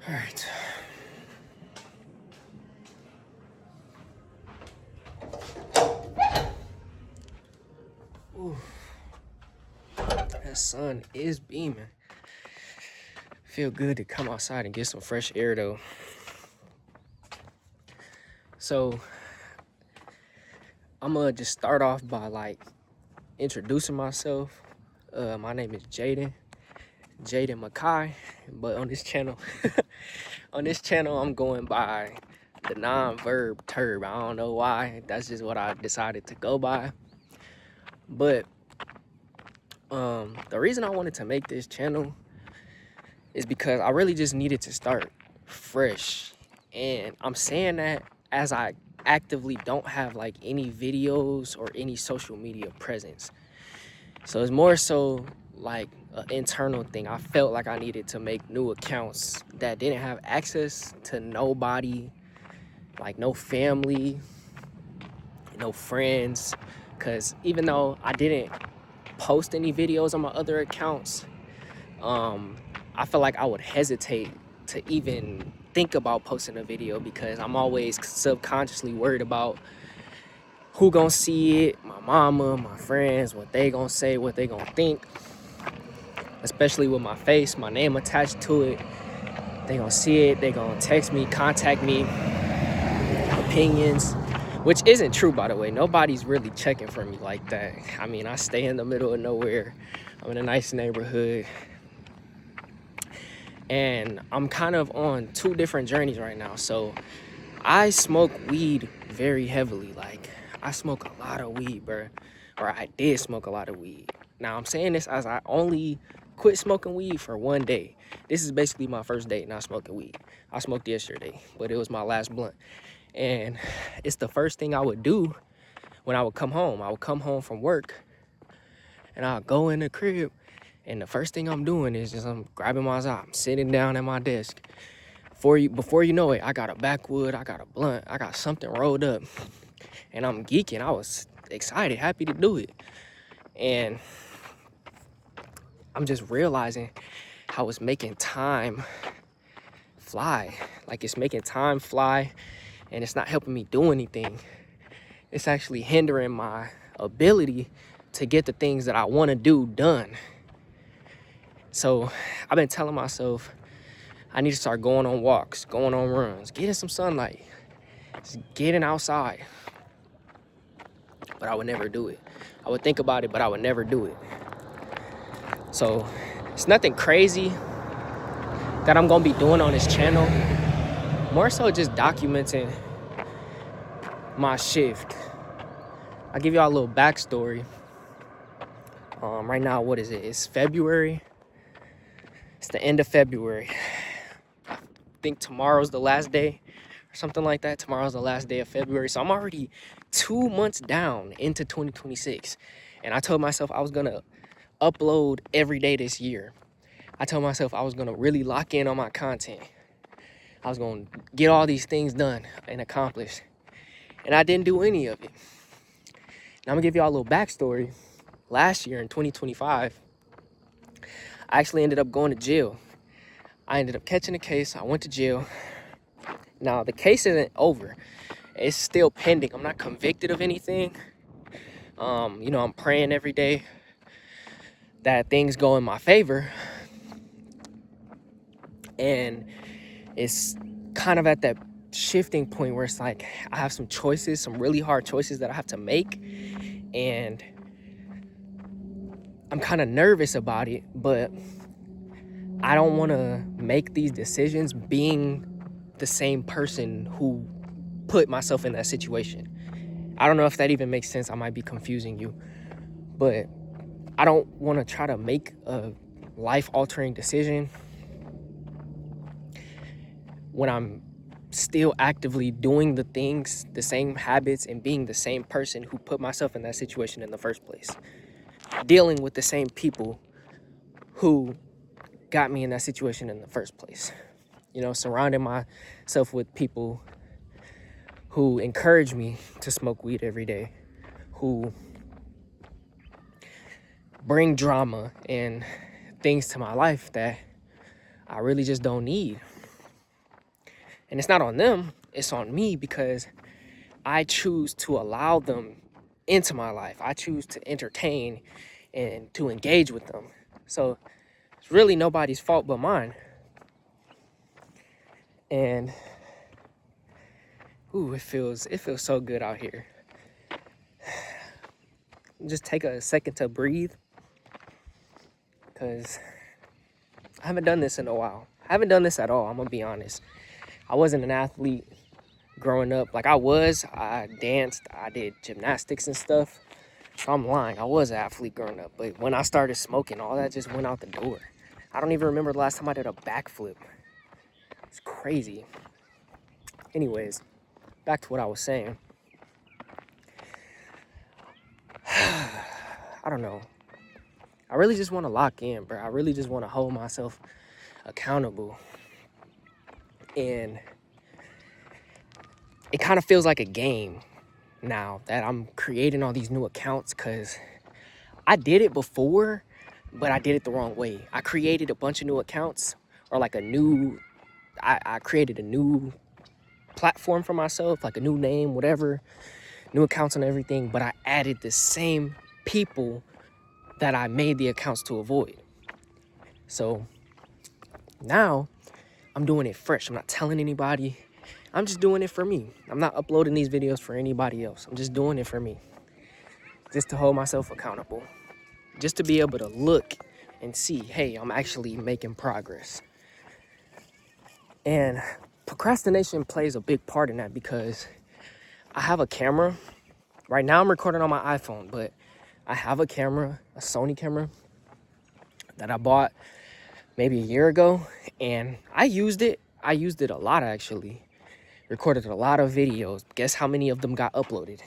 All right. Ooh, that sun is beaming. Feel good to come outside and get some fresh air though. So I'm gonna just start off by introducing myself. My name is Jaden Mackay, but on this channel, I'm going by the non-verb Turb. I don't know why. That's just what I decided to go by. But the reason I wanted to make this channel is because I really just needed to start fresh. And I'm saying that as I actively don't have any videos or any social media presence. So it's more so like an internal thing. I felt like I needed to make new accounts that didn't have access to nobody, like no family, no friends. Because even though I didn't post any videos on my other accounts, I feel like I would hesitate to even think about posting a video because I'm always subconsciously worried about who gonna see it, my mama, my friends, what they gonna say, what they gonna think, especially with my face, my name attached to it. They gonna see it, they gonna text me, contact me, opinions, which isn't true, by the way. Nobody's really checking for me like that. I mean, I stay in the middle of nowhere. I'm in a nice neighborhood. And I'm kind of on two different journeys right now. So I smoke weed very heavily. Like, I smoke a lot of weed, bro. Or I did smoke a lot of weed. Now, I'm saying this as I only quit smoking weed for one day. This is basically my first day not smoking weed. I smoked yesterday, but it was my last blunt. And it's the first thing I would do when I would come home. I would come home from work, and I'll go in the crib. And the first thing I'm doing is I'm grabbing my Zop, I'm sitting down at my desk. Before you know it, I got a backwood, I got a blunt, I got something rolled up, and I'm geeking. I was excited, happy to do it. And I'm just realizing how it's making time fly. Like, it's making time fly, and it's not helping me do anything. It's actually hindering my ability to get the things that I want to do done. So I've been telling myself I need to start going on walks, going on runs, getting some sunlight, just getting outside. But I would never do it. I would think about it, but I would never do it. So it's nothing crazy that I'm gonna be doing on this channel. More so just documenting my shift. I'll give y'all a little backstory. Right now, what is it? It's February. It's the end of February. I think tomorrow's the last day or something like that. Tomorrow's the last day of February. So I'm already 2 months down into 2026. And I told myself I was gonna upload every day this year. I told myself I was gonna really lock in on my content. I was gonna get all these things done and accomplished. And I didn't do any of it. Now I'm gonna give y'all a little backstory. Last year in 2025, I actually ended up going to jail. I ended up catching a case. I went to jail. Now, the case isn't over. It's still pending. I'm not convicted of anything. I'm praying every day that things go in my favor. And it's kind of at that shifting point where it's like I have some choices, some really hard choices that I have to make. And I'm kind of nervous about it, but I don't want to make these decisions being the same person who put myself in that situation. I don't know if that even makes sense. I might be confusing you, but I don't want to try to make a life-altering decision when I'm still actively doing the things, the same habits, and being the same person who put myself in that situation in the first place. Dealing with the same people who got me in that situation in the first place. Surrounding myself with people who encourage me to smoke weed every day, who bring drama and things to my life that I really just don't need. And it's not on them, it's on me, because I choose to allow them into my life. I choose to entertain and to engage with them. So it's really nobody's fault but mine. And ooh, it feels so good out here. Just take a second to breathe, because I haven't done this in a while. I haven't done this at all, I'm gonna be honest. I wasn't an athlete growing up. Like I danced, I did gymnastics and stuff. So I'm lying, I was an athlete growing up. But when I started smoking, all that just went out the door. I don't even remember the last time I did a backflip. It's crazy. Anyways, back to what I was saying. I don't know. I really just want to lock in, bro. I really just want to hold myself accountable. And it kind of feels like a game now that I'm creating all these new accounts, because I did it before, but I did it the wrong way. I created a bunch of new accounts, or like I created a new platform for myself, like a new name, whatever, new accounts and everything, but I added the same people that I made the accounts to avoid. So now I'm doing it fresh. I'm not telling anybody. I'm just doing it for me. I'm not uploading these videos for anybody else. I'm just doing it for me. Just to hold myself accountable. Just to be able to look and see, hey, I'm actually making progress. And procrastination plays a big part in that, because I have a camera. Right now I'm recording on my iPhone, but I have a camera, a Sony camera that I bought maybe a year ago, and I used it a lot, actually. Recorded a lot of videos. Guess how many of them got uploaded?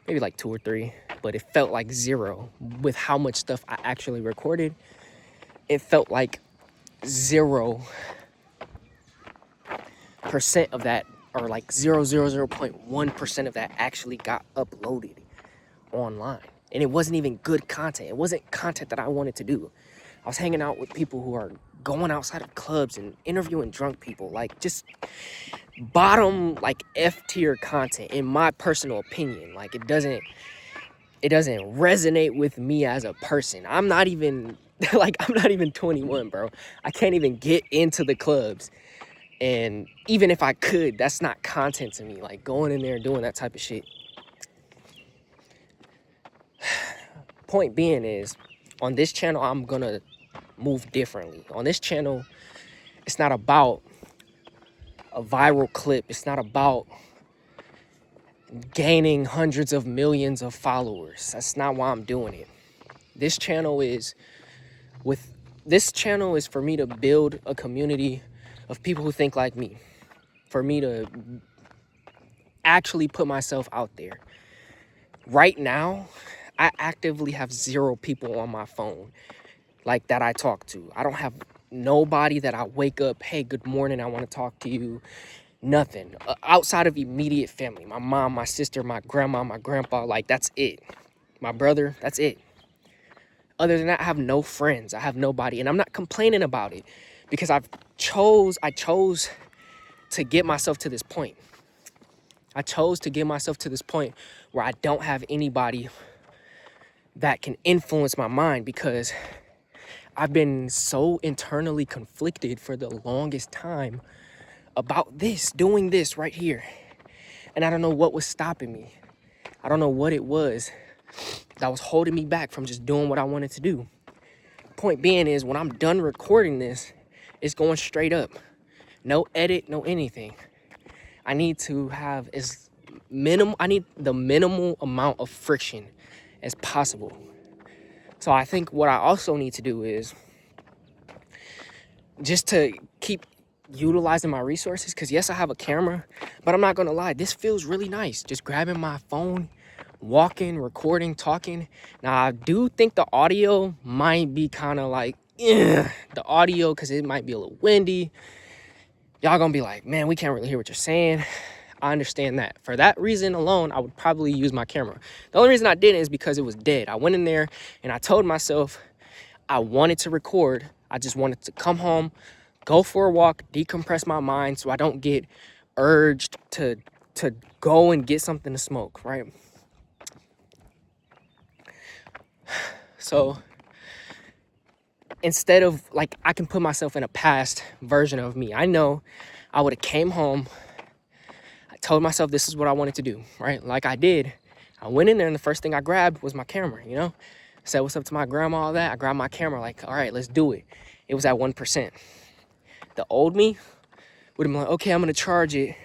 Maybe like 2 or 3, but it felt like 0 with how much stuff I actually recorded. It felt like 0% of that, or like 0.1% of that actually got uploaded online. And it wasn't even good content. It wasn't content that I wanted to do. I was hanging out with people who are going outside of clubs and interviewing drunk people, like just bottom, like F tier content, in my personal opinion. Like it doesn't resonate with me as a person. I'm not even I'm not even 21, bro. I can't even get into the clubs. And even if I could, that's not content to me. Like going in there and doing that type of shit. Point being is, on this channel, I'm gonna move differently. On this channel, it's not about a viral clip. It's not about gaining hundreds of millions of followers. That's not why I'm doing it. This channel is for me to build a community of people who think like me. For me to actually put myself out there. Right now, I actively have 0 people on my phone like that I talk to. I don't have nobody that I wake up, hey, good morning, I want to talk to you. Nothing. Outside of immediate family. My mom, my sister, my grandma, my grandpa, like that's it. My brother, that's it. Other than that, I have no friends. I have nobody. And I'm not complaining about it, because I chose to get myself to this point. I chose to get myself to this point where I don't have anybody that can influence my mind, because I've been so internally conflicted for the longest time about doing this right here. And I don't know what was stopping me. I don't know what it was that was holding me back from just doing what I wanted to do. Point being is, when I'm done recording this, it's going straight up. No edit, no anything. I need to have I need the minimal amount of friction as possible. So I think what I also need to do is just to keep utilizing my resources, because yes, I have a camera, but I'm not gonna lie, this feels really nice, just grabbing my phone, walking, recording, talking. Now I do think the audio might be kind of like the audio, because it might be a little windy. Y'all gonna be like, man, we can't really hear what you're saying. I understand that. For that reason alone, I would probably use my camera. The only reason I didn't is because it was dead. I went in there and I told myself I wanted to record. I just wanted to come home, go for a walk, decompress my mind so I don't get urged to go and get something to smoke, right? So instead of, like, I can put myself in a past version of me. I know I would have came home, I told myself this is what I wanted to do, right? Like I did. I went in there and the first thing I grabbed was my camera, you know? Said what's up to my grandma, all that. I grabbed my camera, like, all right, let's do it. It was at 1%. The old me would have been like, okay, I'm gonna charge it.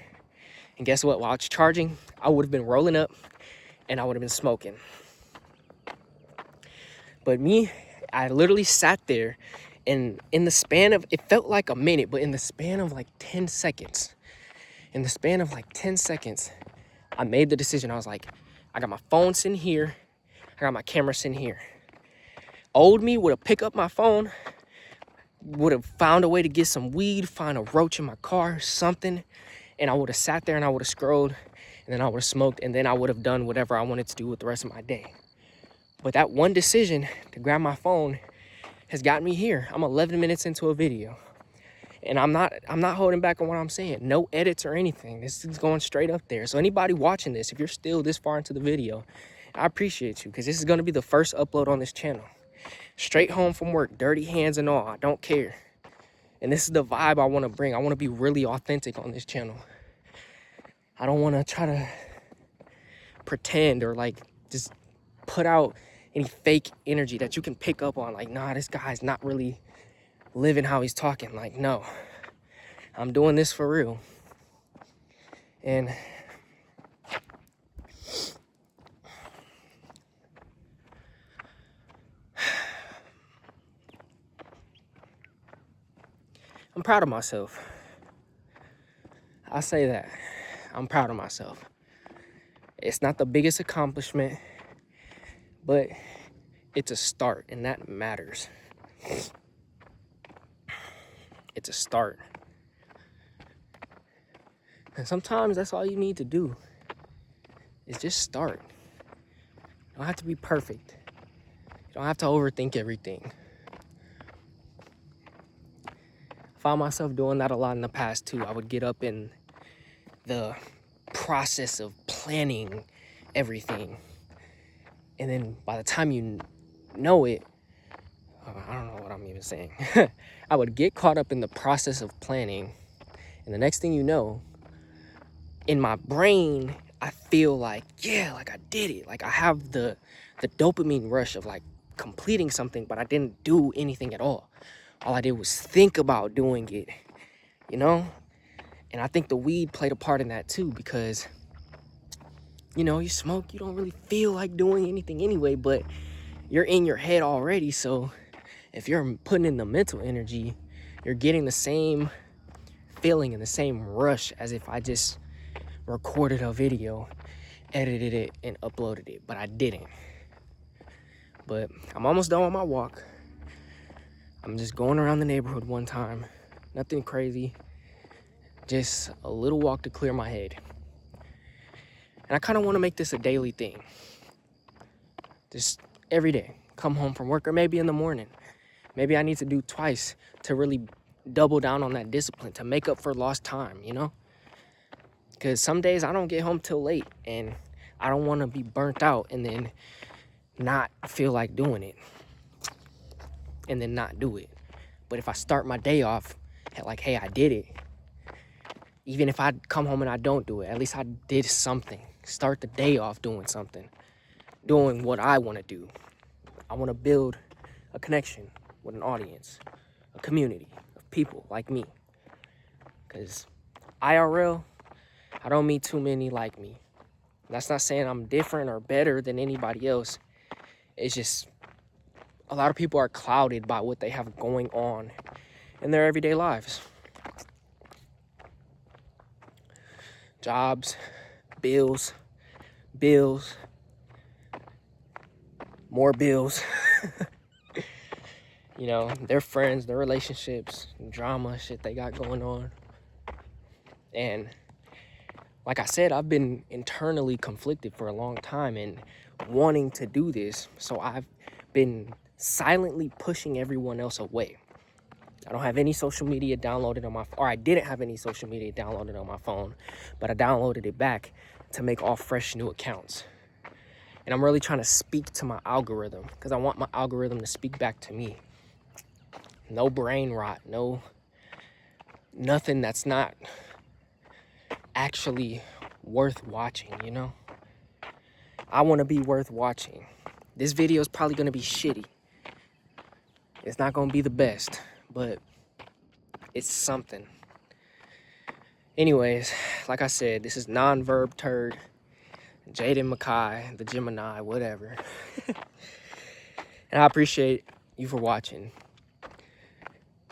And guess what? While it's charging, I would have been rolling up and I would have been smoking. But me, I literally sat there, and in the span of, it felt like a minute, but in the span of like 10 seconds, I made the decision. I was like, I got my phone sitting here, I got my camera sitting here. Old me would have picked up my phone, would have found a way to get some weed, find a roach in my car, something, and I would have sat there and I would have scrolled, and then I would have smoked, and then I would have done whatever I wanted to do with the rest of my day. But that one decision to grab my phone has got me here. I'm 11 minutes into a video, and I'm not holding back on what I'm saying. No edits or anything. This is going straight up there. So anybody watching this, if you're still this far into the video, I appreciate you, because this is going to be the first upload on this channel. Straight home from work, dirty hands and all. I don't care. And this is the vibe I want to bring. I want to be really authentic on this channel. I don't want to try to pretend or like just put out any fake energy that you can pick up on. Like, nah, this guy's not really living how he's talking. Like, no, I'm doing this for real. And I'm proud of myself. I say that. I'm proud of myself. It's not the biggest accomplishment, but it's a start, and that matters. It's a start. And sometimes that's all you need to do, is just start. You don't have to be perfect. You don't have to overthink everything. I found myself doing that a lot in the past too. I would get up in the process of planning everything, and then by the time you know it, I don't know what I'm even saying. I would get caught up in the process of planning, and the next thing you know, in my brain, I feel like, yeah, like I did it. Like I have the dopamine rush of like completing something, but I didn't do anything at all. All I did was think about doing it, you know? And I think the weed played a part in that too, because, you know, you smoke, you don't really feel like doing anything anyway, but you're in your head already. So if you're putting in the mental energy, you're getting the same feeling and the same rush as if I just recorded a video, edited it, and uploaded it, but I didn't. But I'm almost done with my walk. I'm just going around the neighborhood one time. Nothing crazy. Just a little walk to clear my head. And I kind of want to make this a daily thing. Just every day. Come home from work, or maybe in the morning. Maybe I need to do twice to really double down on that discipline, to make up for lost time, you know? Because some days I don't get home till late, and I don't want to be burnt out and then not feel like doing it. And then not do it. But if I start my day off at like, hey, I did it. Even if I come home and I don't do it, at least I did something. Start the day off doing something. Doing what I want to do. I want to build a connection with an audience. A community of people like me. Because IRL, I don't meet too many like me. That's not saying I'm different or better than anybody else. It's just a lot of people are clouded by what they have going on in their everyday lives. Jobs, bills, more bills. You know, their friends, their relationships, drama, shit they got going on. And like I said, I've been internally conflicted for a long time and wanting to do this. So I've been silently pushing everyone else away. I don't have any social media downloaded on my phone, or I didn't have any social media downloaded on my phone, but I downloaded it back to make all fresh new accounts. And I'm really trying to speak to my algorithm because I want my algorithm to speak back to me. No brain rot, nothing that's not actually worth watching, you know? I want to be worth watching. This video is probably going to be shitty. It's not going to be the best, but it's something. Anyways, like I said, this is Non-Verb Turd, Jaden Mackay, the Gemini, whatever. And I appreciate you for watching.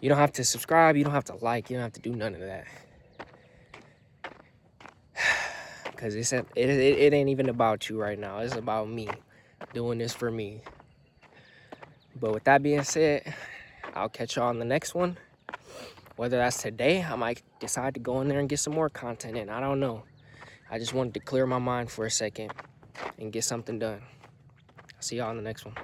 You don't have to subscribe, you don't have to like, you don't have to do none of that. Because it ain't even about you right now. It's about me doing this for me. But with that being said, I'll catch y'all on the next one. Whether that's today, I might decide to go in there and get some more content in. I don't know. I just wanted to clear my mind for a second and get something done. I'll see y'all on the next one.